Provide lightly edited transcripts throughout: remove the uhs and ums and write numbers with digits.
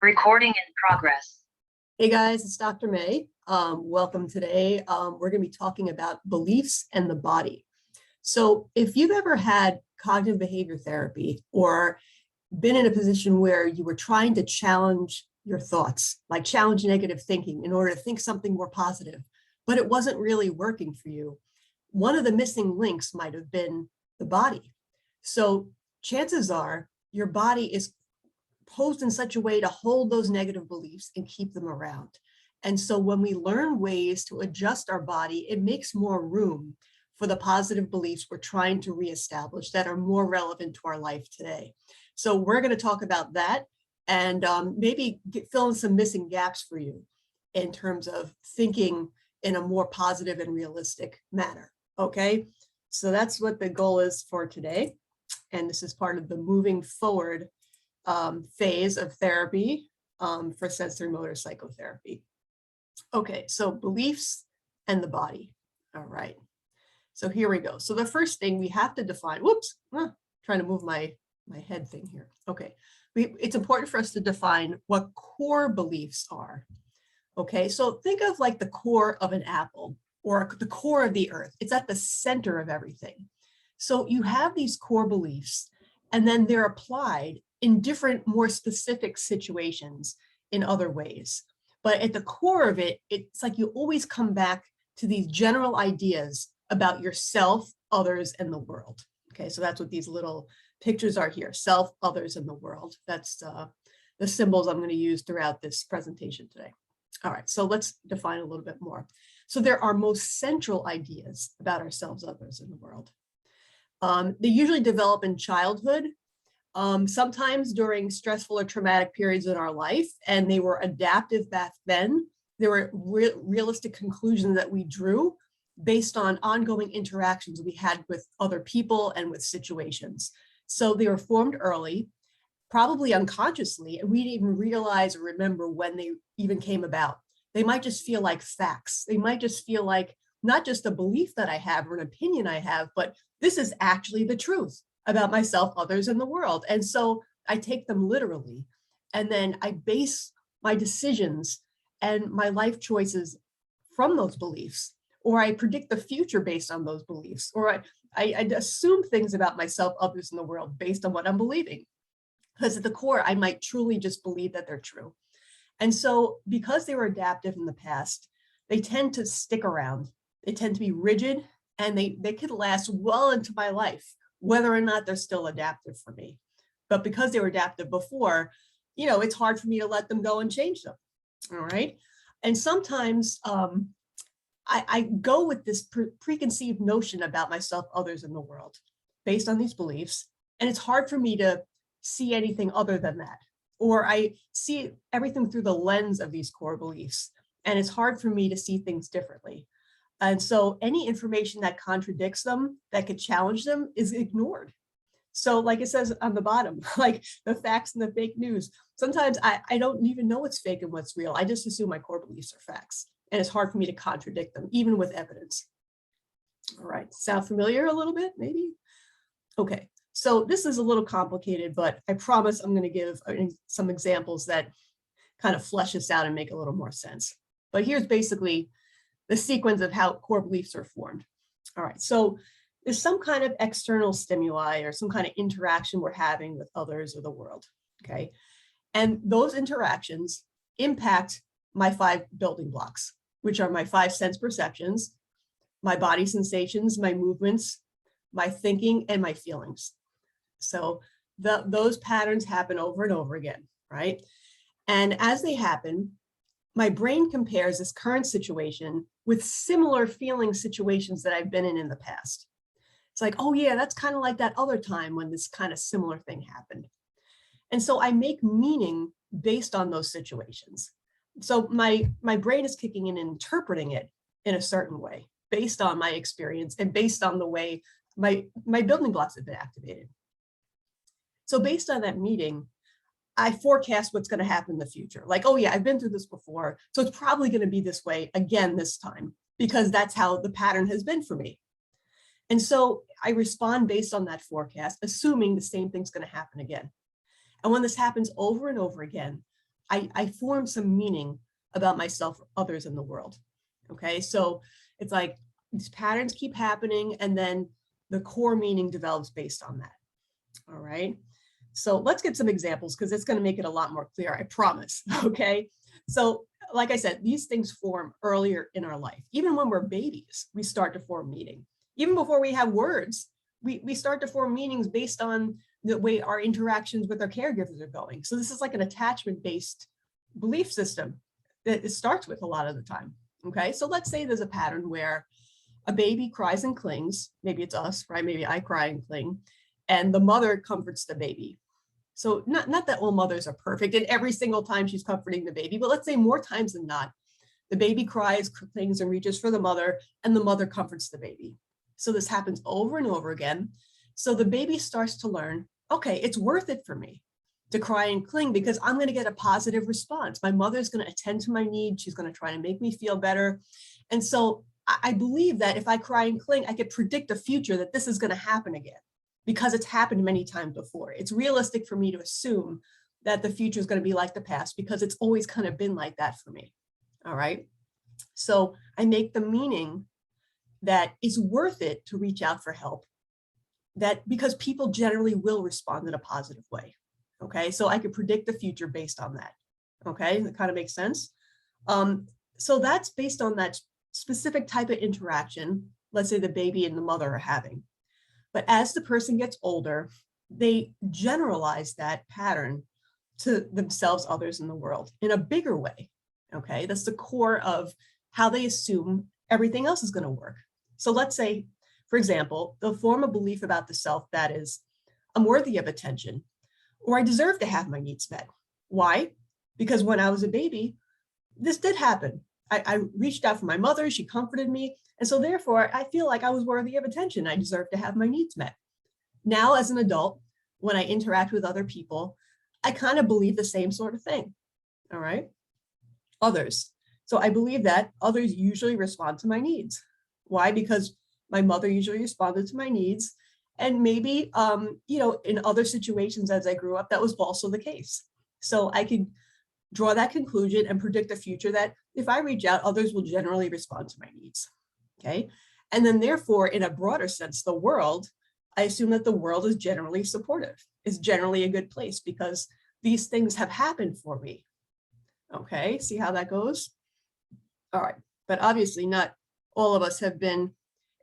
Recording in progress. Hey guys, it's Dr. May. Welcome today. We're going to be talking about beliefs and the body. So if you've ever had cognitive behavior therapy or been in a position where you were trying to challenge your thoughts, like challenge negative thinking in order to think something more positive, but it wasn't really working for you, one of the missing links might have been the body. So chances are your body is posed in such a way to hold those negative beliefs and keep them around. And so when we learn ways to adjust our body, it makes more room for the positive beliefs we're trying to reestablish that are more relevant to our life today. So we're going to talk about that and maybe fill in some missing gaps for you in terms of thinking in a more positive and realistic manner. Okay, so that's what the goal is for today. And this is part of the moving forward phase of therapy for sensorimotor psychotherapy. Okay, so beliefs and the body. All right, so here we go. So the first thing we have to define, trying to move my head thing here. Okay, it's important for us to define what core beliefs are. Okay, so think of like the core of an apple or the core of the earth. It's at the center of everything. So you have these core beliefs and then they're applied in different, more specific situations in other ways. But at the core of it, it's like you always come back to these general ideas about yourself, others, and the world. Okay, so that's what these little pictures are here, self, others, and the world. That's the symbols I'm going to use throughout this presentation today. All right, so let's define a little bit more. So there are most central ideas about ourselves, others, and the world. They usually develop in childhood, sometimes during stressful or traumatic periods in our life, and they were adaptive back then. There were realistic conclusions that we drew based on ongoing interactions we had with other people and with situations. So they were formed early, probably unconsciously, and we didn't even realize or remember when they even came about. They might just feel like facts. They might just feel like not just a belief that I have or an opinion I have, but this is actually the truth about myself, others, and the world. And so I take them literally. And then I base my decisions and my life choices from those beliefs, or I predict the future based on those beliefs, or I assume things about myself, others, and the world based on what I'm believing. Because at the core, I might truly just believe that they're true. And so because they were adaptive in the past, they tend to stick around. They tend to be rigid, and they could last well into my life, whether or not they're still adaptive for me. But because they were adaptive before, it's hard for me to let them go and change them. All right. And sometimes I go with this preconceived notion about myself, others, and the world based on these beliefs. And it's hard for me to see anything other than that. Or I see everything through the lens of these core beliefs. And it's hard for me to see things differently. And so any information that contradicts them, that could challenge them, is ignored. So like it says on the bottom, like the facts and the fake news, sometimes I don't even know what's fake and what's real. I just assume my core beliefs are facts. And it's hard for me to contradict them, even with evidence. All right, sound familiar a little bit, maybe? Okay, so this is a little complicated, but I promise I'm going to give some examples that kind of flesh this out and make a little more sense. But here's basically the sequence of how core beliefs are formed. All right, so there's some kind of external stimuli or some kind of interaction we're having with others or the world, okay? And those interactions impact my 5 building blocks, which are my 5 sense perceptions, my body sensations, my movements, my thinking, and my feelings. So those patterns happen over and over again, right? And as they happen, my brain compares this current situation with similar feeling situations that I've been in the past. It's like, oh yeah, that's kind of like that other time when this kind of similar thing happened. And so I make meaning based on those situations. So my brain is kicking in and interpreting it in a certain way based on my experience and based on the way my building blocks have been activated. So based on that meeting, I forecast what's going to happen in the future. Like, oh yeah, I've been through this before, so it's probably going to be this way again this time, because that's how the pattern has been for me. And so I respond based on that forecast, assuming the same thing's going to happen again. And when this happens over and over again, I form some meaning about myself, others, in the world. Okay, so it's like these patterns keep happening, and then the core meaning develops based on that. All right. So let's get some examples because it's going to make it a lot more clear, I promise. Okay. So, like I said, these things form earlier in our life. Even when we're babies, we start to form meaning. Even before we have words, we start to form meanings based on the way our interactions with our caregivers are going. So, this is like an attachment based belief system that it starts with a lot of the time. Okay. So, let's say there's a pattern where a baby cries and clings. Maybe it's us, right? Maybe I cry and cling, and the mother comforts the baby. So not that all mothers are perfect and every single time she's comforting the baby, but let's say more times than not, the baby cries, clings, and reaches for the mother, and the mother comforts the baby. So this happens over and over again. So the baby starts to learn, okay, it's worth it for me to cry and cling because I'm going to get a positive response. My mother's going to attend to my needs. She's going to try to make me feel better. And so I believe that if I cry and cling, I could predict a future that this is going to happen again, because it's happened many times before. It's realistic for me to assume that the future is going to be like the past because it's always kind of been like that for me. All right. So I make the meaning that it's worth it to reach out for help, that because people generally will respond in a positive way. Okay. So I could predict the future based on that. Okay. That kind of makes sense. So that's based on that specific type of interaction. Let's say the baby and the mother are having. But as the person gets older, they generalize that pattern to themselves, others, in the world in a bigger way. Okay, that's the core of how they assume everything else is going to work. So let's say, for example, they'll form a belief about the self that is, I'm worthy of attention, or I deserve to have my needs met. Why? Because when I was a baby, this did happen. I reached out for my mother, she comforted me. And so therefore, I feel like I was worthy of attention. I deserve to have my needs met. Now, as an adult, when I interact with other people, I kind of believe the same sort of thing. All right. Others. So I believe that others usually respond to my needs. Why? Because my mother usually responded to my needs. And maybe, in other situations as I grew up, that was also the case. So I could draw that conclusion and predict a future that if I reach out, others will generally respond to my needs. Okay. And then therefore, in a broader sense, the world, I assume that the world is generally supportive, is generally a good place because these things have happened for me. Okay. See how that goes? All right. But obviously not all of us have been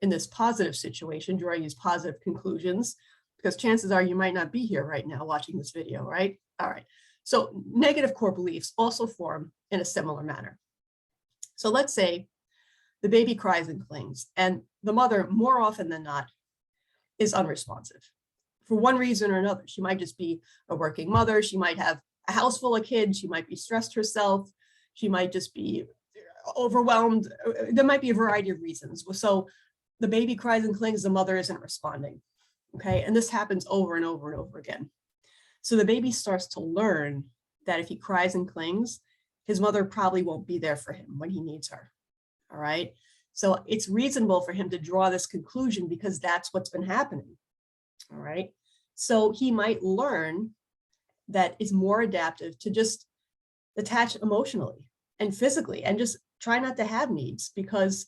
in this positive situation, drawing these positive conclusions, because chances are you might not be here right now watching this video, right? All right. So negative core beliefs also form in a similar manner. So let's say the baby cries and clings, and the mother, more often than not, is unresponsive for one reason or another. She might just be a working mother. She might have a house full of kids. She might be stressed herself. She might just be overwhelmed. There might be a variety of reasons. So the baby cries and clings, the mother isn't responding. Okay. And this happens over and over and over again. So the baby starts to learn that if he cries and clings, his mother probably won't be there for him when he needs her. All right. So it's reasonable for him to draw this conclusion because that's what's been happening. All right. So he might learn that it's more adaptive to just attach emotionally and physically and just try not to have needs, because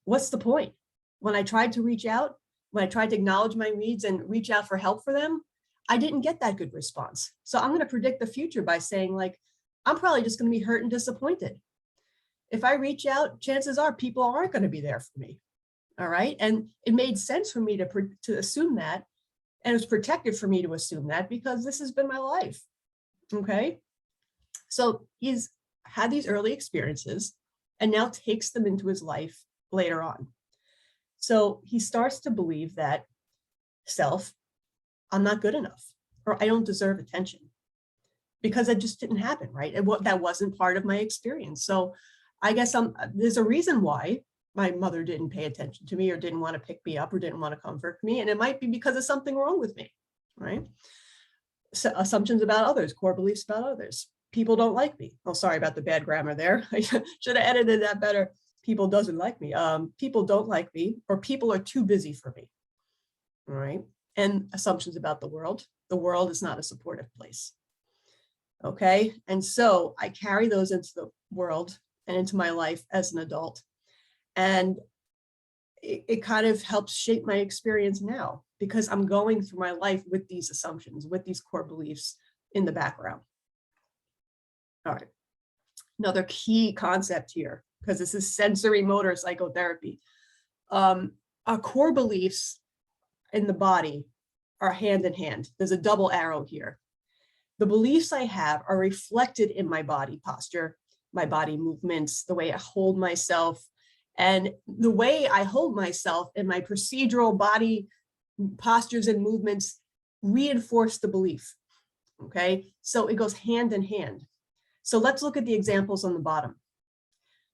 what's the point? When I tried to reach out, when I tried to acknowledge my needs and reach out for help for them, I didn't get that good response. So I'm going to predict the future by saying, like, I'm probably just going to be hurt and disappointed. If I reach out, chances are people aren't going to be there for me. All right. And it made sense for me to assume that. And it was protected for me to assume that because this has been my life. Okay. So he's had these early experiences and now takes them into his life later on. So he starts to believe that I'm not good enough, or I don't deserve attention because it just didn't happen, right? That wasn't part of my experience. So I guess there's a reason why my mother didn't pay attention to me or didn't want to pick me up or didn't want to comfort me. And it might be because of something wrong with me, right? So assumptions about others, core beliefs about others. People don't like me. Oh, sorry about the bad grammar there. I should have edited that better. People doesn't like me. People don't like me, or people are too busy for me, all right? And assumptions about the world. The world is not a supportive place. Okay. And so I carry those into the world and into my life as an adult. And it kind of helps shape my experience now because I'm going through my life with these assumptions, with these core beliefs in the background. All right. Another key concept here, because this is sensorimotor psychotherapy. Our core beliefs in the body are hand in hand. There's a double arrow here. The beliefs I have are reflected in my body posture, my body movements, the way I hold myself, and the way I hold myself and my procedural body postures and movements reinforce the belief. Okay, so it goes hand in hand. So let's look at the examples on the bottom.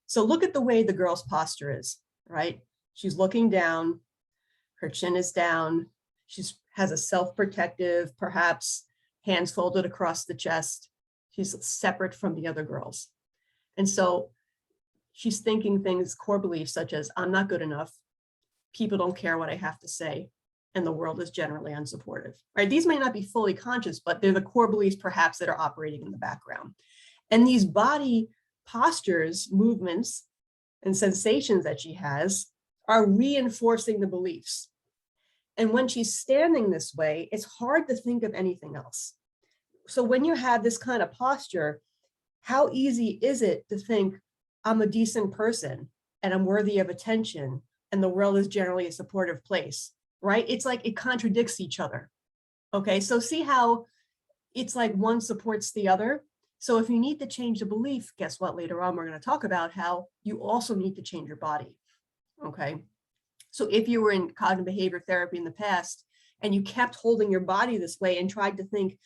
So look at the way the girl's posture is, right? She's looking down, her chin is down, she has a self-protective, perhaps hands folded across the chest. She's separate from the other girls. And so she's thinking things, core beliefs such as, I'm not good enough, people don't care what I have to say, and the world is generally unsupportive, right? These may not be fully conscious, but they're the core beliefs perhaps that are operating in the background. And these body postures, movements, and sensations that she has are reinforcing the beliefs. And when she's standing this way, it's hard to think of anything else. So when you have this kind of posture, how easy is it to think, I'm a decent person and I'm worthy of attention and the world is generally a supportive place, right? It's like it contradicts each other. Okay, so see how it's like one supports the other. So if you need to change the belief, guess what? Later on, we're going to talk about how you also need to change your body. Okay. So if you were in cognitive behavior therapy in the past and you kept holding your body this way and tried to think,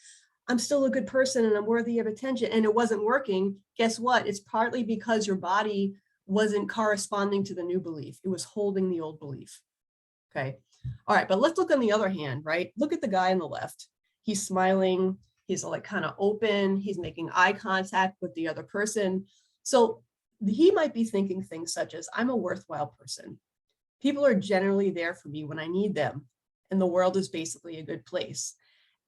I'm still a good person and I'm worthy of attention, and it wasn't working, guess what? It's partly because your body wasn't corresponding to the new belief. It was holding the old belief. Okay. All right. But let's look on the other hand, right? Look at the guy on the left. He's smiling. He's like kind of open. He's making eye contact with the other person. So he might be thinking things such as, I'm a worthwhile person. People are generally there for me when I need them. And the world is basically a good place.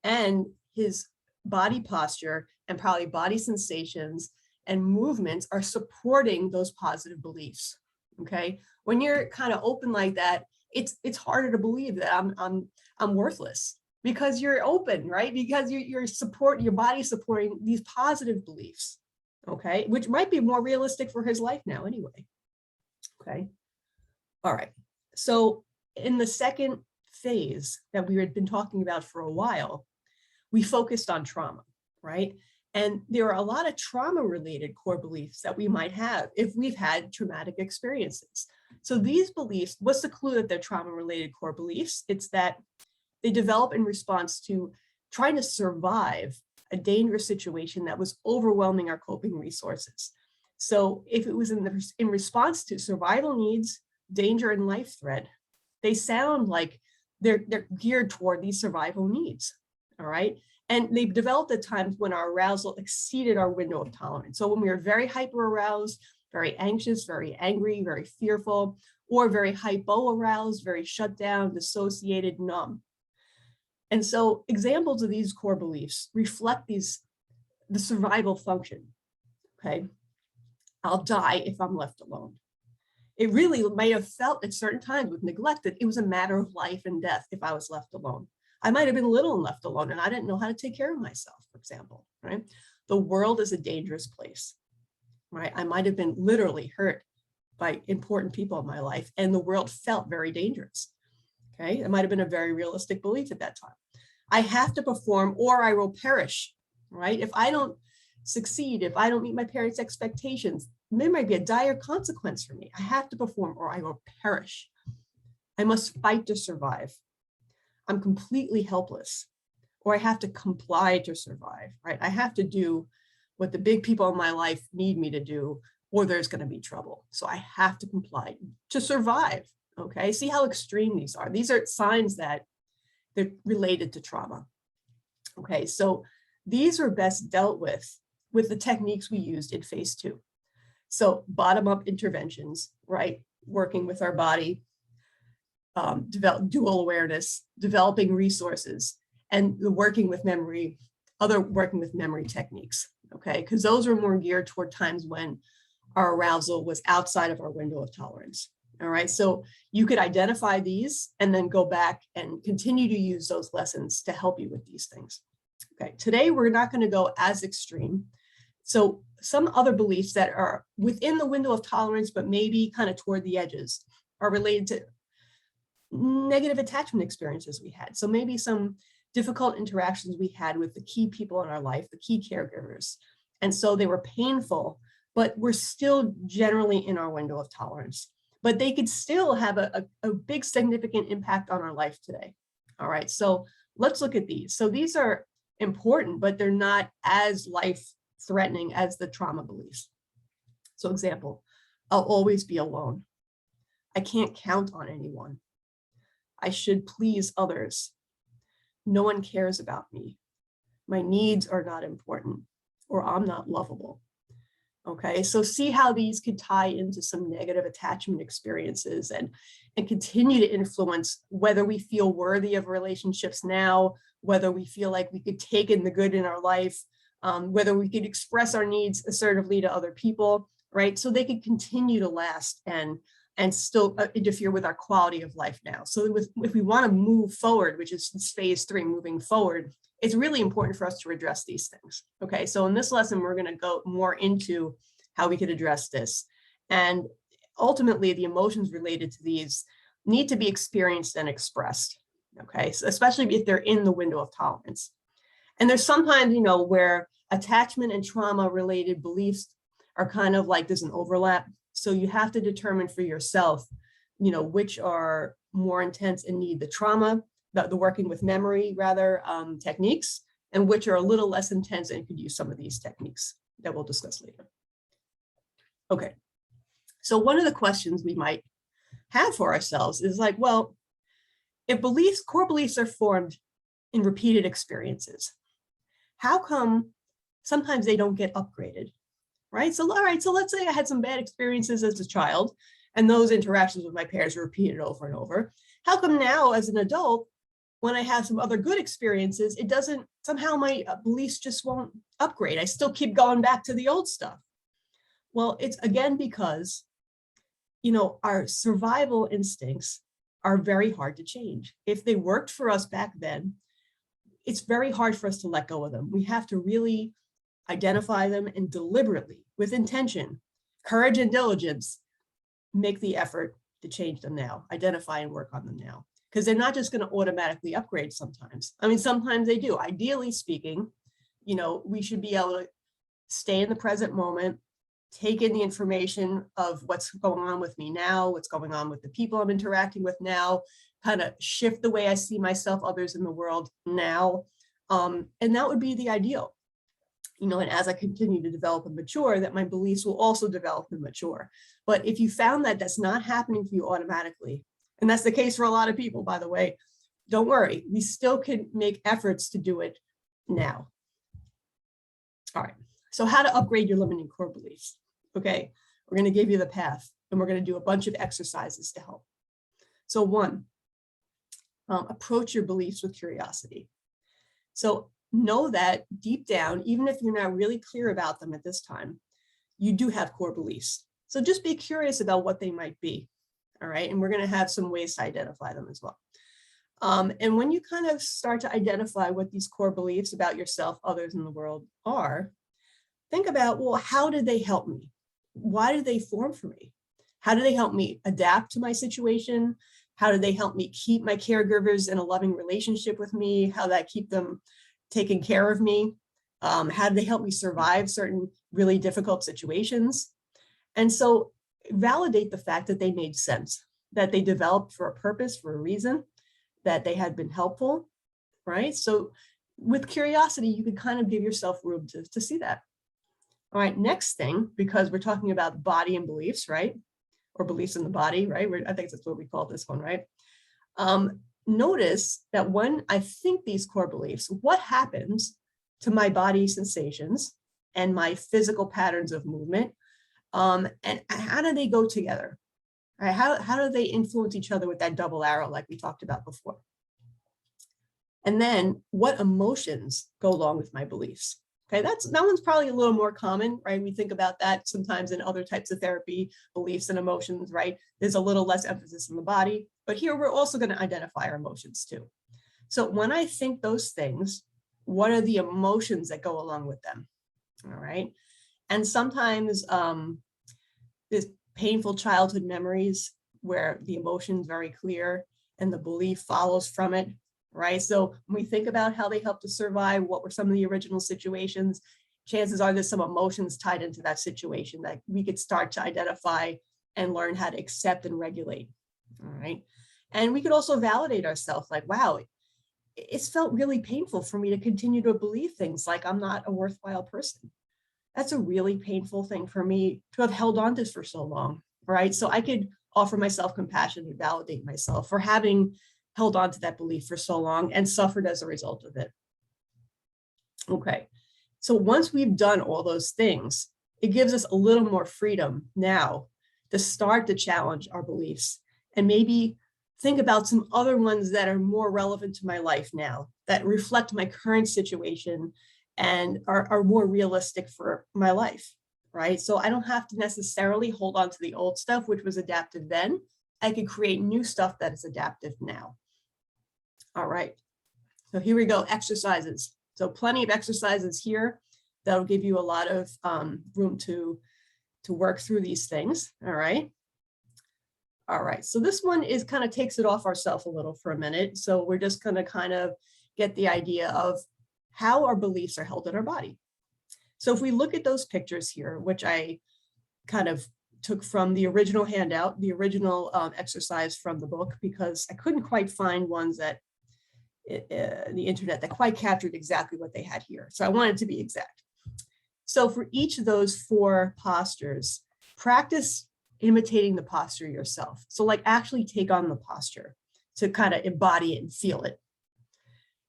And his body posture and probably body sensations and movements are supporting those positive beliefs. Okay. When you're kind of open like that, it's harder to believe that I'm worthless because you're open, right? Because your body supporting these positive beliefs. Okay. Which might be more realistic for his life now anyway. Okay. All right. So in the second phase that we had been talking about for a while, we focused on trauma, right? And there are a lot of trauma-related core beliefs that we might have if we've had traumatic experiences. So these beliefs, what's the clue that they're trauma-related core beliefs? It's that they develop in response to trying to survive a dangerous situation that was overwhelming our coping resources. So if it was in response to survival needs, danger, and life threat, they sound like they're geared toward these survival needs. All right. And they've developed at times when our arousal exceeded our window of tolerance. So when we are very hyper aroused, very anxious, very angry, very fearful, or very hypo aroused, very shut down, dissociated, numb. And so examples of these core beliefs reflect the survival function. Okay. I'll die if I'm left alone. It really may have felt at certain times with neglect that it was a matter of life and death if I was left alone. I might have been little and left alone and I didn't know how to take care of myself, for example, right? The world is a dangerous place, right? I might have been literally hurt by important people in my life and the world felt very dangerous, okay? It might have been a very realistic belief at that time. I have to perform or I will perish, right? If I don't succeed, if I don't meet my parents' expectations, there might be a dire consequence for me. I have to perform or I will perish. I must fight to survive. I'm completely helpless, or I have to comply to survive, right? I have to do what the big people in my life need me to do, or there's going to be trouble. So I have to comply to survive, okay? See how extreme these are. These are signs that they're related to trauma, okay? So these are best dealt with the techniques we used in phase 2. So bottom-up interventions, right? Working with our body, develop dual awareness, developing resources, and the working with memory other working with memory techniques, okay? Because those are more geared toward times when our arousal was outside of our window of tolerance. All right, so you could identify these and then go back and continue to use those lessons to help you with these things. Okay, today we're not going to go as extreme. So some other beliefs that are within the window of tolerance, but maybe kind of toward the edges, are related to negative attachment experiences we had. So maybe some difficult interactions we had with the key people in our life, the key caregivers. And so they were painful, but we're still generally in our window of tolerance. But they could still have a big significant impact on our life today. All right, so let's look at these. So these are important, but they're not as life-threatening as the trauma beliefs. So example, I'll always be alone. I can't count on anyone. I should please others. No one cares about me. My needs are not important, or I'm not lovable. Okay, so see how these could tie into some negative attachment experiences and continue to influence whether we feel worthy of relationships now, whether we feel like we could take in the good in our life, whether we could express our needs assertively to other people, right? So they could continue to last and still interfere with our quality of life now. So if we want to move forward, which is phase 3, moving forward, it's really important for us to address these things. Okay, so in this lesson, we're going to go more into how we could address this. And ultimately, the emotions related to these need to be experienced and expressed. Okay, so especially if they're in the window of tolerance. And there's sometimes, where attachment and trauma related beliefs are kind of like there's an overlap. So you have to determine for yourself, which are more intense and need the trauma, the working with memory rather, techniques, and which are a little less intense and could use some of these techniques that we'll discuss later. Okay, so one of the questions we might have for ourselves is like, well, if core beliefs are formed in repeated experiences, how come sometimes they don't get upgraded, right? So, all right, so let's say I had some bad experiences as a child, and those interactions with my parents were repeated over and over. How come now as an adult, when I have some other good experiences, it doesn't, somehow my beliefs just won't upgrade. I still keep going back to the old stuff. Well, it's again because, our survival instincts are very hard to change. If they worked for us back then, it's very hard for us to let go of them. We have to really identify them and deliberately, with intention, courage and diligence, make the effort to change them now, identify and work on them now. Because they're not just going to automatically upgrade sometimes. I mean, sometimes they do. Ideally speaking, we should be able to stay in the present moment, take in the information of what's going on with me now, what's going on with the people I'm interacting with now, kind of shift the way I see myself, others in the world now. And that would be the ideal. And as I continue to develop and mature, that my beliefs will also develop and mature. But if you found that that's not happening for you automatically, and that's the case for a lot of people, by the way, don't worry, we still can make efforts to do it now. All right, so how to upgrade your limiting core beliefs. Okay, we're going to give you the path, and we're going to do a bunch of exercises to help. So 1, approach your beliefs with curiosity. So know that deep down, even if you're not really clear about them at this time, you do have core beliefs. So just be curious about what they might be. All right, and we're going to have some ways to identify them as well. And when you kind of start to identify what these core beliefs about yourself, others in the world are, think about, well, how did they help me? Why did they form for me? How do they help me adapt to my situation? How do they help me keep my caregivers in a loving relationship with me? How do I keep them taking care of me? How do they help me survive certain really difficult situations? And so validate the fact that they made sense, that they developed for a purpose, for a reason, that they had been helpful, right? So with curiosity, you can kind of give yourself room to see that. All right, next thing, because we're talking about body and beliefs, right? Or beliefs in the body, right? I think that's what we call this one, right? Notice that when I think these core beliefs, what happens to my body sensations and my physical patterns of movement? And how do they go together? Right? How do they influence each other with that double arrow like we talked about before? And then what emotions go along with my beliefs? Okay, that one's probably a little more common, right? We think about that sometimes in other types of therapy, beliefs and emotions, right? There's a little less emphasis on the body, but here we're also going to identify our emotions too. So when I think those things, what are the emotions that go along with them? All right. And sometimes there's painful childhood memories where the emotion's very clear and the belief follows from it, right? So when we think about how they helped us survive, what were some of the original situations, chances are there's some emotions tied into that situation that we could start to identify and learn how to accept and regulate, all right? And we could also validate ourselves like, wow, it's felt really painful for me to continue to believe things like I'm not a worthwhile person. That's a really painful thing for me to have held on to for so long, right? So I could offer myself compassion and validate myself for having held on to that belief for so long and suffered as a result of it. Okay, so once we've done all those things, it gives us a little more freedom now to start to challenge our beliefs and maybe think about some other ones that are more relevant to my life now, that reflect my current situation and are more realistic for my life, right? So I don't have to necessarily hold on to the old stuff, which was adaptive then. I could create new stuff that is adaptive now. All right, so here we go, exercises. So plenty of exercises here that'll give you a lot of room to work through these things, all right? All right, so this one is kind of takes it off ourselves a little for a minute. So we're just gonna kind of get the idea of how our beliefs are held in our body. So if we look at those pictures here, which I kind of took from the original handout, the original exercise from the book, because I couldn't quite find ones that the internet that quite captured exactly what they had here. So I wanted to be exact. So for each of those 4 postures, practice imitating the posture yourself. So like actually take on the posture to kind of embody it and feel it.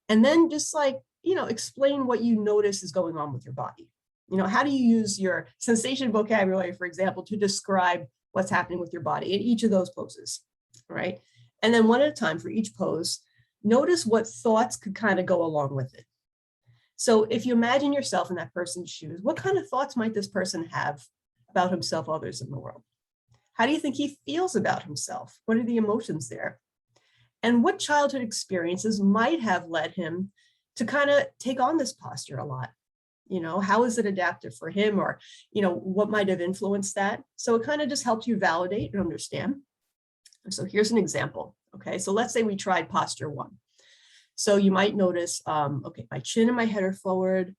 And then just like, explain what you notice is going on with your body. How do you use your sensation vocabulary, for example, to describe what's happening with your body in each of those poses, right? And then one at a time for each pose, notice what thoughts could kind of go along with it. So if you imagine yourself in that person's shoes, what kind of thoughts might this person have about himself, others in the world? How do you think he feels about himself? What are the emotions there? And what childhood experiences might have led him to kind of take on this posture a lot? How is it adaptive for him, or, what might have influenced that? So it kind of just helps you validate and understand. So here's an example. Okay, so let's say we tried posture 1. So you might notice, okay, my chin and my head are forward,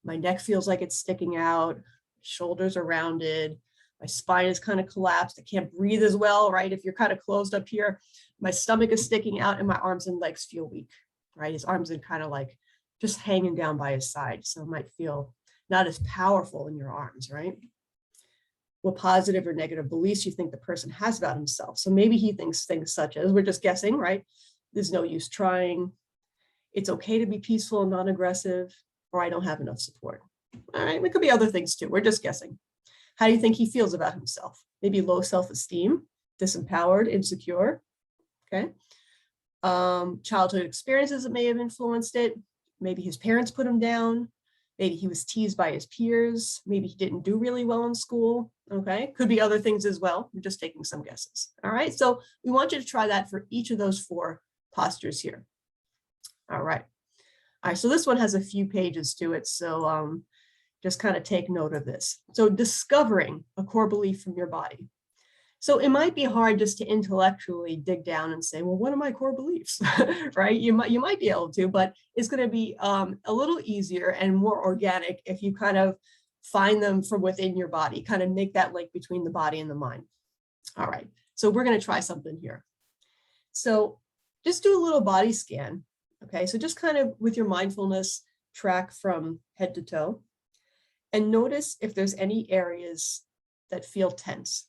my neck feels like it's sticking out, shoulders are rounded, my spine is kind of collapsed, I can't breathe as well, right? If you're kind of closed up here, my stomach is sticking out and my arms and legs feel weak, right? His arms are kind of like just hanging down by his side. So it might feel not as powerful in your arms, right? What positive or negative beliefs you think the person has about himself. So maybe he thinks things such as, we're just guessing, right? There's no use trying. It's okay to be peaceful and non-aggressive, or I don't have enough support. All right, it could be other things too. We're just guessing. How do you think he feels about himself? Maybe low self-esteem, disempowered, insecure. Okay. Childhood experiences that may have influenced it. Maybe his parents put him down. Maybe he was teased by his peers. Maybe he didn't do really well in school. Okay. Could be other things as well. We're just taking some guesses. All right. So we want you to try that for each of those 4 postures here. All right. All right. So this one has a few pages to it. So just kind of take note of this. So discovering a core belief from your body. So it might be hard just to intellectually dig down and say, well, what are my core beliefs, right? You might be able to, but it's going to be a little easier and more organic if you kind of find them from within your body, kind of make that link between the body and the mind. All right, so we're going to try something here. So just do a little body scan. Okay, so just kind of with your mindfulness, track from head to toe and notice if there's any areas that feel tense.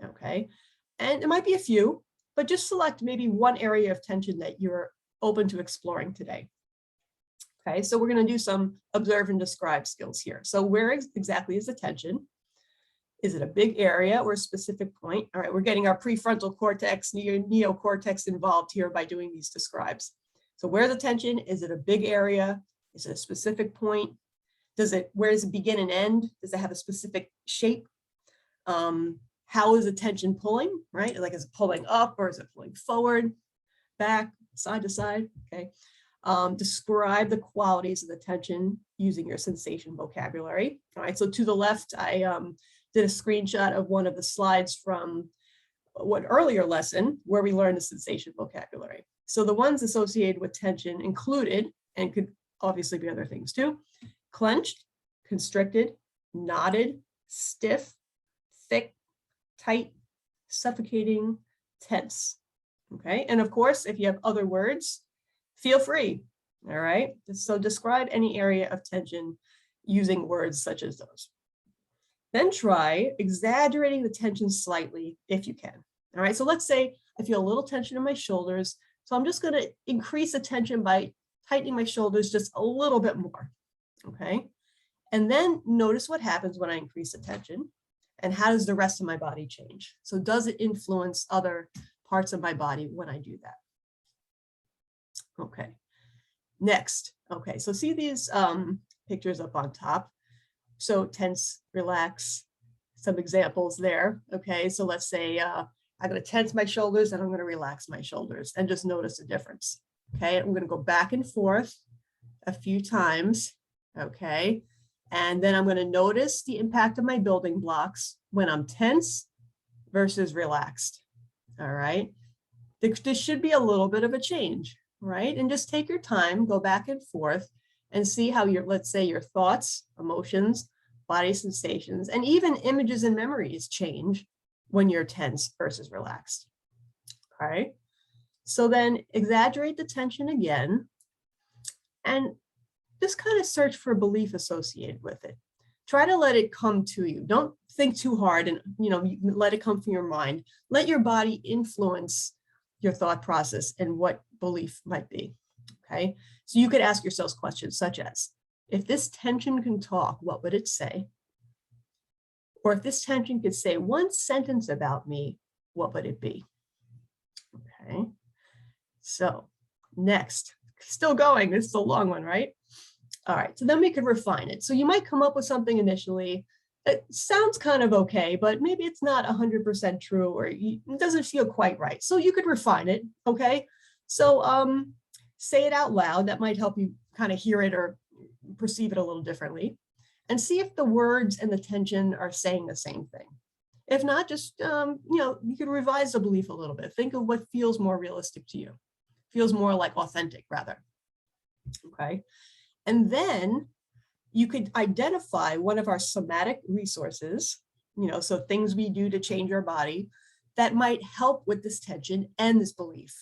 Okay, and it might be a few, but just select maybe one area of tension that you're open to exploring today. Okay, so we're going to do some observe and describe skills here. So where exactly is the tension? Is it a big area or a specific point? All right, we're getting our prefrontal cortex, neocortex involved here by doing these describes. So where's the tension? Is it a big area? Is it a specific point? Where does it begin and end? Does it have a specific shape? How is the tension pulling, right? Like, is it pulling up or is it pulling forward, back, side to side? Okay. Describe the qualities of the tension using your sensation vocabulary. All right. So to the left, I did a screenshot of one of the slides from one earlier lesson where we learned the sensation vocabulary. So the ones associated with tension included, and could obviously be other things too, clenched, constricted, knotted, stiff, thick, tight, suffocating, tense. Okay. And of course, if you have other words, feel free. All right. So describe any area of tension using words such as those. Then try exaggerating the tension slightly if you can. All right. So let's say I feel a little tension in my shoulders. So I'm just going to increase the tension by tightening my shoulders just a little bit more. Okay. And then notice what happens when I increase the tension and how does the rest of my body change? So does it influence other parts of my body when I do that? Okay. Next. Okay. So see these pictures up on top. So tense, relax, some examples there. Okay. So let's say I'm going to tense my shoulders and I'm going to relax my shoulders and just notice the difference. Okay. I'm going to go back and forth a few times. Okay. And then I'm going to notice the impact of my building blocks when I'm tense versus relaxed. All right. This should be a little bit of a change, right? And just take your time, go back and forth and see how let's say your thoughts, emotions, body sensations, and even images and memories change when you're tense versus relaxed. All right. So then exaggerate the tension again and just kind of search for belief associated with it. Try to let it come to you. Don't think too hard and, let it come from your mind. Let your body influence your thought process and what belief might be. Okay. So you could ask yourselves questions such as, if this tension can talk, what would it say? Or if this tension could say one sentence about me, what would it be? Okay. So next, still going, this is a long one, right? All right, so then we could refine it. So you might come up with something initially that sounds kind of okay, but maybe it's not 100% true or it doesn't feel quite right. So you could refine it, okay? So say it out loud. That might help you kind of hear it or perceive it a little differently. And see if the words and the tension are saying the same thing. If not, just, you could revise the belief a little bit. Think of what feels more realistic to you. Feels more like authentic, rather. Okay. And then you could identify one of our somatic resources, so things we do to change our body that might help with this tension and this belief.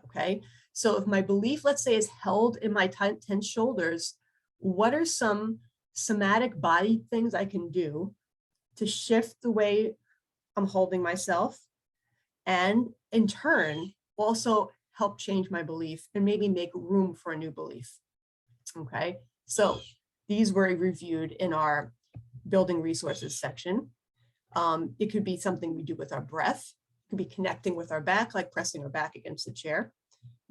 Okay. So if my belief, let's say, is held in my tense shoulders, what are some somatic body things I can do to shift the way I'm holding myself and in turn also help change my belief and maybe make room for a new belief? Okay, so these were reviewed in our building resources section. It could be something we do with our breath. It could be connecting with our back, like pressing our back against the chair.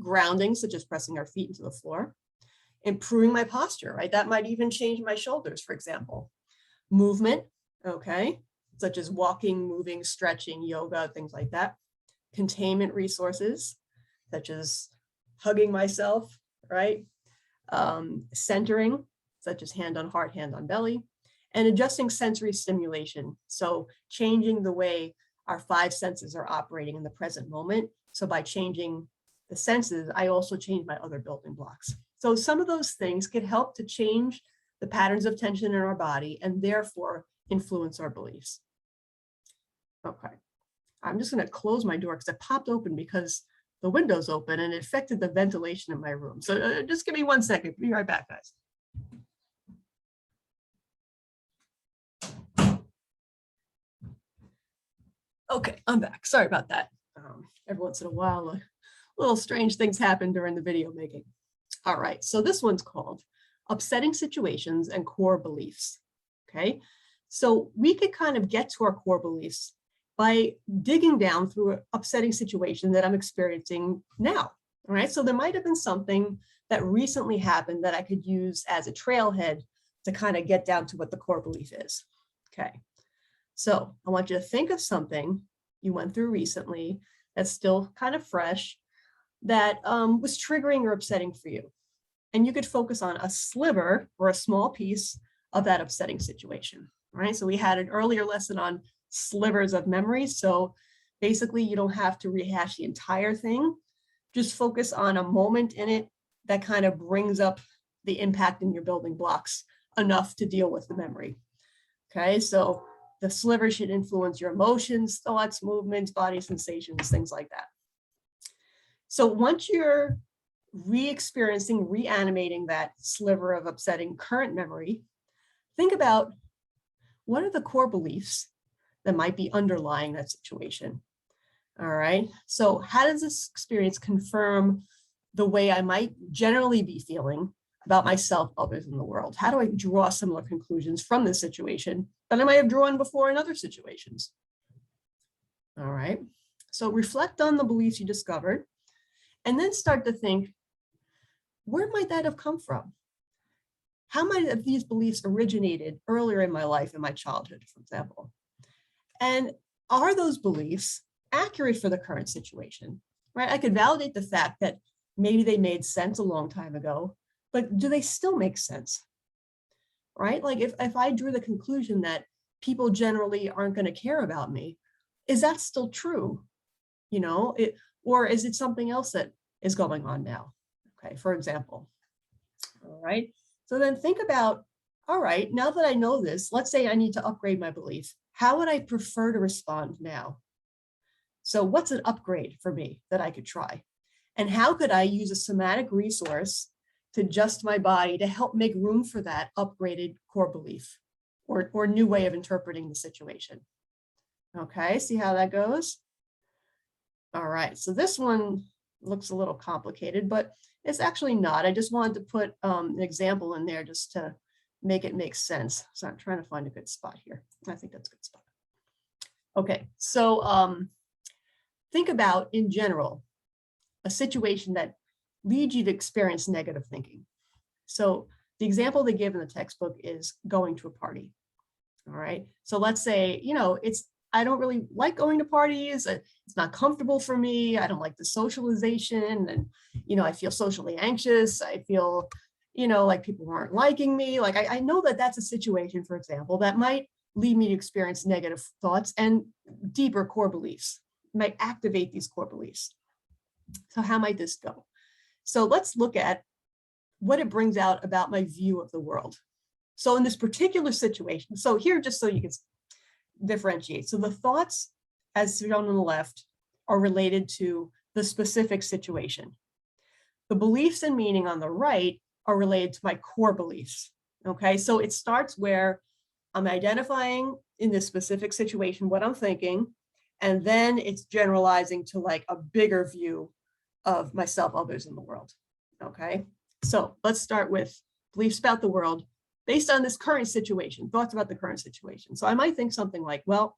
Grounding, such as pressing our feet into the floor. Improving my posture, right? That might even change my shoulders, for example. Movement, okay, such as walking, moving, stretching, yoga, things like that. Containment resources, such as hugging myself, right? Centering, such as hand on heart, hand on belly, and adjusting sensory stimulation. So changing the way our 5 senses are operating in the present moment. So by changing the senses, I also change my other building blocks. So some of those things could help to change the patterns of tension in our body and therefore influence our beliefs. Okay, I'm just going to close my door because it popped open because the window's open and it affected the ventilation in my room. So just give me 1 second. Be right back, guys. Okay, I'm back. Sorry about that. Every once in a while, little strange things happen during the video making. All right, so this one's called Upsetting Situations and Core Beliefs. Okay, so we could kind of get to our core beliefs by digging down through an upsetting situation that I'm experiencing now. All right, so there might have been something that recently happened that I could use as a trailhead to kind of get down to what the core belief is. Okay, so I want you to think of something you went through recently that's still kind of fresh that was triggering or upsetting for you. And you could focus on a sliver or a small piece of that upsetting situation. All right, so we had an earlier lesson on slivers of memory. So basically, you don't have to rehash the entire thing. Just focus on a moment in it that kind of brings up the impact in your building blocks enough to deal with the memory. Okay, so the sliver should influence your emotions, thoughts, movements, body sensations, things like that. So once you're re-experiencing, reanimating that sliver of upsetting current memory, think about what are the core beliefs that might be underlying that situation. All right, so how does this experience confirm the way I might generally be feeling about myself, others, in the world? How do I draw similar conclusions from this situation that I might have drawn before in other situations? All right, so reflect on the beliefs you discovered and then start to think, where might that have come from? How might have these beliefs originated earlier in my life, in my childhood, for example? And are those beliefs accurate for the current situation, right? I could validate the fact that maybe they made sense a long time ago, but do they still make sense, right? Like if I drew the conclusion that people generally aren't going to care about me, is that still true? Or is it something else that is going on now? Okay, for example. All right, so then think about, all right, now that I know this, let's say I need to upgrade my belief. How would I prefer to respond now? So what's an upgrade for me that I could try? And how could I use a somatic resource to adjust my body to help make room for that upgraded core belief or new way of interpreting the situation? Okay, see how that goes? All right, so this one looks a little complicated, but it's actually not. I just wanted to put an example in there just to make it make sense. So I'm trying to find a good spot here. I think that's a good spot. Okay, so think about, in general, a situation that leads you to experience negative thinking. So the example they give in the textbook is going to a party. All right, so let's say, I don't really like going to parties. It's not comfortable for me. I don't like the socialization. And, I feel socially anxious. I feel, like people aren't liking me. Like I know that that's a situation, for example, that might lead me to experience negative thoughts and deeper core beliefs. It might activate these core beliefs. So how might this go? So let's look at what it brings out about my view of the world. So in this particular situation, so here, just so you can differentiate. So the thoughts, as shown on the left, are related to the specific situation. The beliefs and meaning on the right are related to my core beliefs. Okay, so it starts where I'm identifying in this specific situation what I'm thinking, and then it's generalizing to like a bigger view of myself, others, in the world. Okay, so let's start with beliefs about the world based on this current situation, thoughts about the current situation. So I might think something like, well,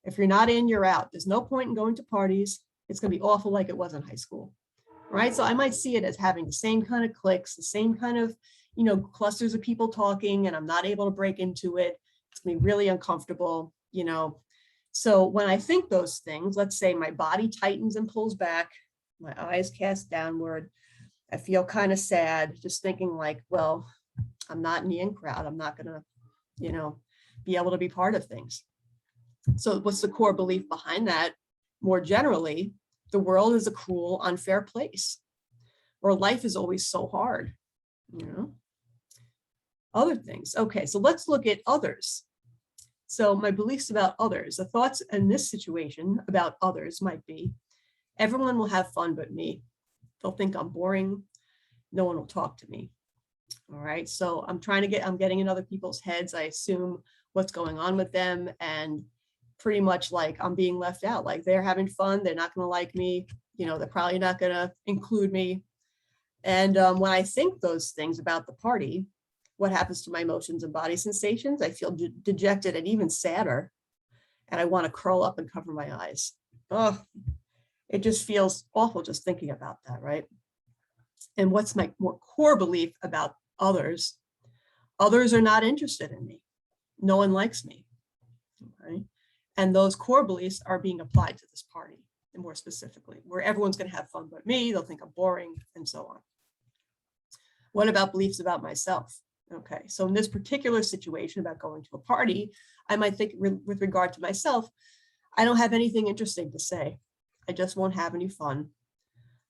if you're not in, you're out. There's no point in going to parties. It's going to be awful like it was in high school, right? So I might see it as having the same kind of cliques, the same kind of, clusters of people talking, and I'm not able to break into it. It's going to be really uncomfortable, So when I think those things, let's say my body tightens and pulls back, my eyes cast downward, I feel kind of sad, just thinking like, well, I'm not in the in crowd. I'm not going to, be able to be part of things. So what's the core belief behind that? More generally, the world is a cruel, unfair place, or life is always so hard, Other things. Okay, so let's look at others. So my beliefs about others, the thoughts in this situation about others might be, everyone will have fun but me. They'll think I'm boring. No one will talk to me. All right, so I'm getting in other people's heads. I assume what's going on with them, and pretty much like I'm being left out. Like they're having fun, they're not going to like me. They're probably not going to include me. And when I think those things about the party, what happens to my emotions and body sensations? I feel dejected and even sadder, and I want to curl up and cover my eyes. Oh, It just feels awful just thinking about that, right? And what's my more core belief about others? Others are not interested in me. No one likes me, right? And those core beliefs are being applied to this party, and more specifically, where everyone's going to have fun but me, they'll think I'm boring, and so on. What about beliefs about myself? Okay, so in this particular situation about going to a party, I might think with regard to myself, I don't have anything interesting to say. I just won't have any fun.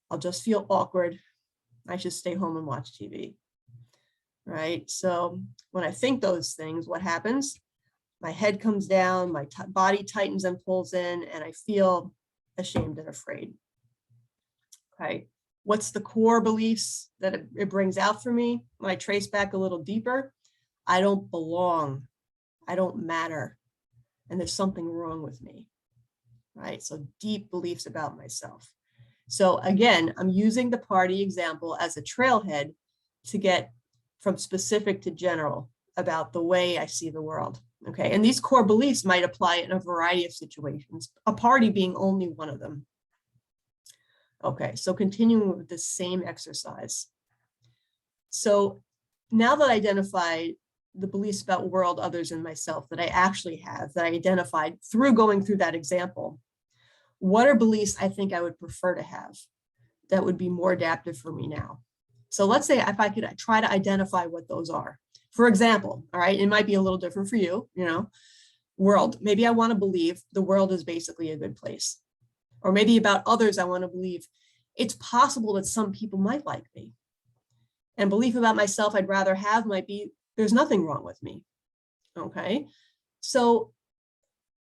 I'll just feel awkward. I should stay home and watch TV, right? So when I think those things, what happens? My head comes down, my body tightens and pulls in, and I feel ashamed and afraid. Okay, what's the core beliefs that it brings out for me? When I trace back a little deeper, I don't belong, I don't matter, and there's something wrong with me, right? So deep beliefs about myself. So again, I'm using the party example as a trailhead to get from specific to general about the way I see the world. Okay, and these core beliefs might apply in a variety of situations, a party being only one of them. Okay, so continuing with the same exercise. So now that I identified the beliefs about world, others, and myself that I actually have, that I identified through going through that example, what are beliefs I think I would prefer to have that would be more adaptive for me now? So let's say if I could try to identify what those are. For example, all right, it might be a little different for you, world. Maybe I want to believe the world is basically a good place. Or maybe about others, I want to believe it's possible that some people might like me. And belief about myself I'd rather have might be there's nothing wrong with me. Okay, so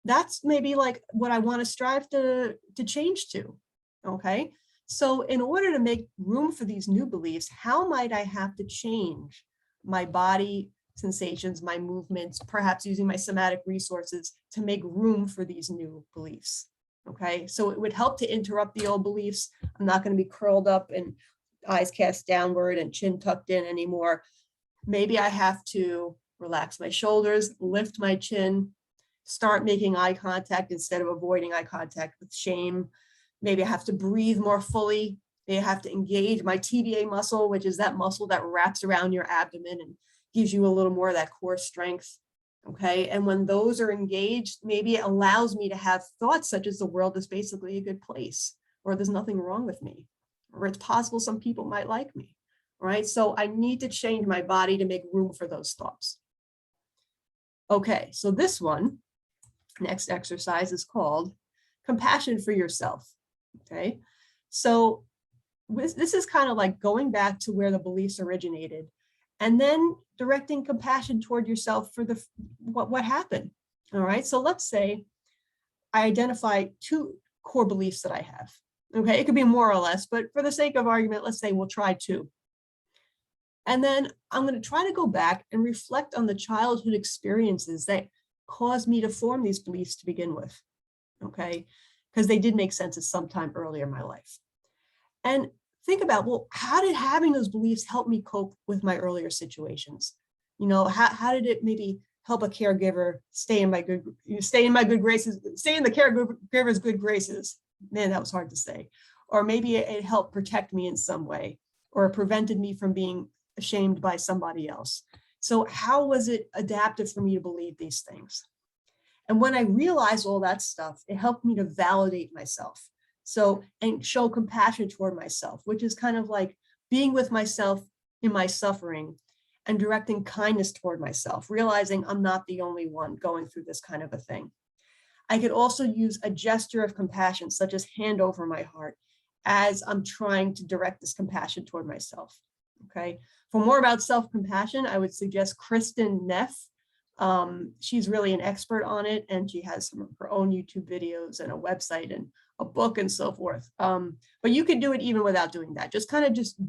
that's maybe like what I want to strive to change to. Okay, so in order to make room for these new beliefs, how might I have to change my body sensations, my movements, perhaps using my somatic resources to make room for these new beliefs? Okay, so it would help to interrupt the old beliefs. I'm not going to be curled up and eyes cast downward and chin tucked in anymore. Maybe I have to relax my shoulders, lift my chin, start making eye contact instead of avoiding eye contact with shame. Maybe I have to breathe more fully. Maybe I have to engage my TVA muscle, which is that muscle that wraps around your abdomen and gives you a little more of that core strength. Okay, and when those are engaged, maybe it allows me to have thoughts such as the world is basically a good place, or there's nothing wrong with me, or it's possible some people might like me, right? So I need to change my body to make room for those thoughts. Okay, so this one, next exercise is called compassion for yourself. Okay, so this is kind of like going back to where the beliefs originated and then directing compassion toward yourself for what happened. All right, so let's say I identify two core beliefs that I have. Okay, it could be more or less, but for the sake of argument, let's say we'll try two. And then I'm going to try to go back and reflect on the childhood experiences that caused me to form these beliefs to begin with. Okay, because they did make sense at some time earlier in my life. And think about, well, how did having those beliefs help me cope with my earlier situations? How did it maybe help a caregiver stay in the caregiver's good graces? Man, that was hard to say. Or maybe it helped protect me in some way, or it prevented me from being ashamed by somebody else. So how was it adaptive for me to believe these things? And when I realized all that stuff, it helped me to validate myself. So, and show compassion toward myself, which is kind of like being with myself in my suffering and directing kindness toward myself, realizing I'm not the only one going through this kind of a thing. I could also use a gesture of compassion, such as hand over my heart, as I'm trying to direct this compassion toward myself. Okay. For more about self-compassion, I would suggest Kristen Neff. She's really an expert on it, and she has some of her own YouTube videos and a website and a book and so forth. But you could do it even without doing that. Just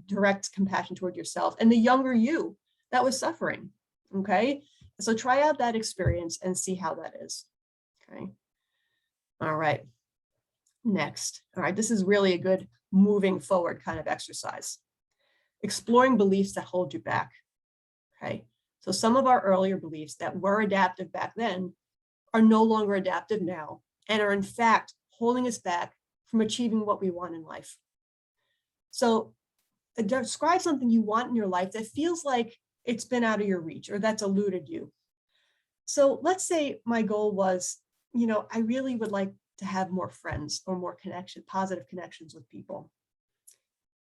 direct compassion toward yourself and the younger you that was suffering. Okay. So try out that experience and see how that is. Okay. All right. Next. All right. This is really a good moving forward kind of exercise. Exploring beliefs that hold you back. Okay. So some of our earlier beliefs that were adaptive back then are no longer adaptive now and are in fact holding us back from achieving what we want in life. So describe something you want in your life that feels like it's been out of your reach or that's eluded you. So let's say my goal was, I really would like to have more friends or more positive connections with people.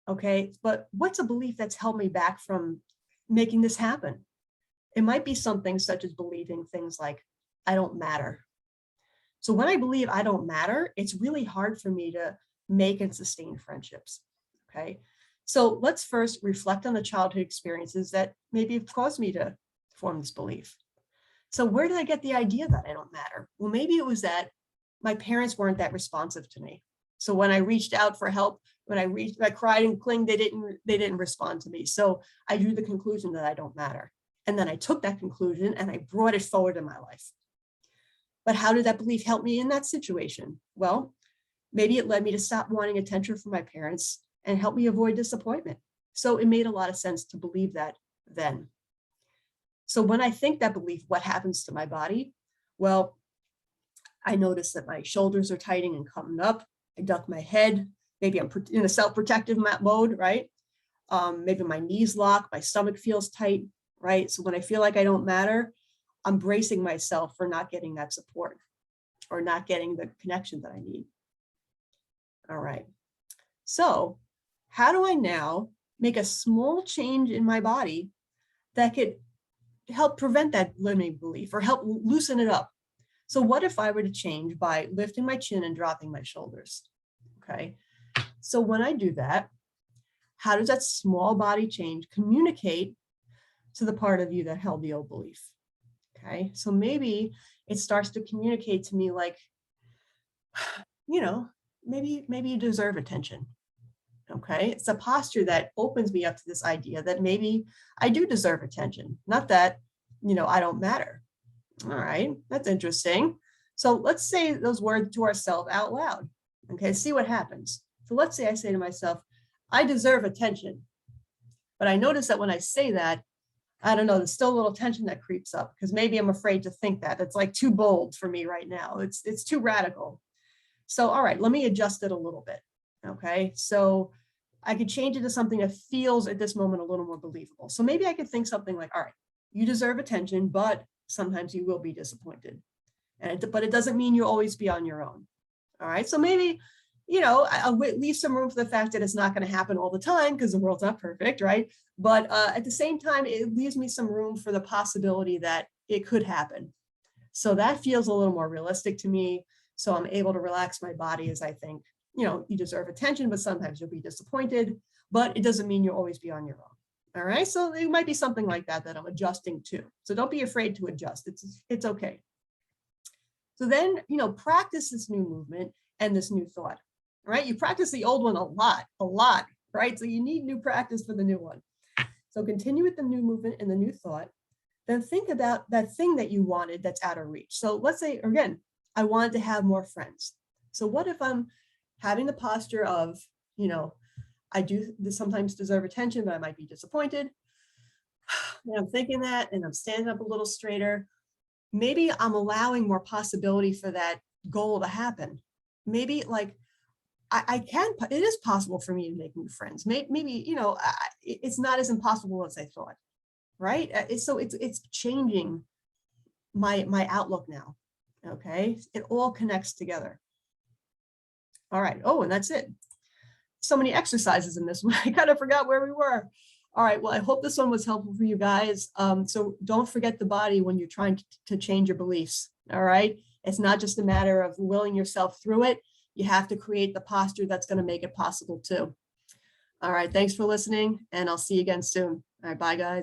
Okay, but what's a belief that's held me back from making this happen? It might be something such as believing things like, I don't matter. So when I believe I don't matter, it's really hard for me to make and sustain friendships. Okay, so let's first reflect on the childhood experiences that maybe have caused me to form this belief. So where did I get the idea that I don't matter? Well, maybe it was that my parents weren't that responsive to me. So when I reached out for help, I cried and clinged, they didn't respond to me. So I drew the conclusion that I don't matter. And then I took that conclusion and I brought it forward in my life. But how did that belief help me in that situation? Well, maybe it led me to stop wanting attention from my parents and help me avoid disappointment. So it made a lot of sense to believe that then. So when I think that belief, what happens to my body? Well, I notice that my shoulders are tightening and coming up. I duck my head. Maybe I'm in a self-protective mode, right? Maybe my knees lock, my stomach feels tight, right? So when I feel like I don't matter, I'm bracing myself for not getting that support or not getting the connection that I need. All right. So how do I now make a small change in my body that could help prevent that limiting belief or help loosen it up? So what if I were to change by lifting my chin and dropping my shoulders? Okay. So when I do that, how does that small body change communicate to the part of you that held the old belief? Okay. So maybe it starts to communicate to me like, maybe you deserve attention. Okay. It's a posture that opens me up to this idea that maybe I do deserve attention, not that, I don't matter. All right. That's interesting. So let's say those words to ourselves out loud. Okay. See what happens. So let's say I say to myself, I deserve attention. But I notice that when I say that, I don't know, there's still a little tension that creeps up because maybe I'm afraid to think that. It's like too bold for me right now. It's too radical. So, all right, let me adjust it a little bit. Okay. So I could change it to something that feels at this moment a little more believable. So maybe I could think something like, all right, you deserve attention, but sometimes you will be disappointed. But it doesn't mean you'll always be on your own. All right. So maybe, I'll leave some room for the fact that it's not going to happen all the time because the world's not perfect. Right. But at the same time, it leaves me some room for the possibility that it could happen. So that feels a little more realistic to me. So I'm able to relax my body as I think, you deserve attention, but sometimes you'll be disappointed, but it doesn't mean you'll always be on your own. All right. So it might be something like that I'm adjusting to. So don't be afraid to adjust. It's okay. So then, practice this new movement and this new thought, right? You practice the old one a lot, right? So you need new practice for the new one. So continue with the new movement and the new thought. Then think about that thing that you wanted that's out of reach. So let's say, again, I wanted to have more friends. So what if I'm having the posture of, I do sometimes deserve attention, but I might be disappointed. And I'm thinking that, and I'm standing up a little straighter. Maybe I'm allowing more possibility for that goal to happen. Maybe like it is possible for me to make new friends. Maybe, it's not as impossible as I thought, right? It's changing my outlook now. Okay. It all connects together. All right. Oh, and that's it. So many exercises in this one. I kind of forgot where we were. All right. Well, I hope this one was helpful for you guys. So don't forget the body when you're trying to change your beliefs. All right. It's not just a matter of willing yourself through it. You have to create the posture that's going to make it possible too. All right. Thanks for listening, and I'll see you again soon. All right. Bye, guys.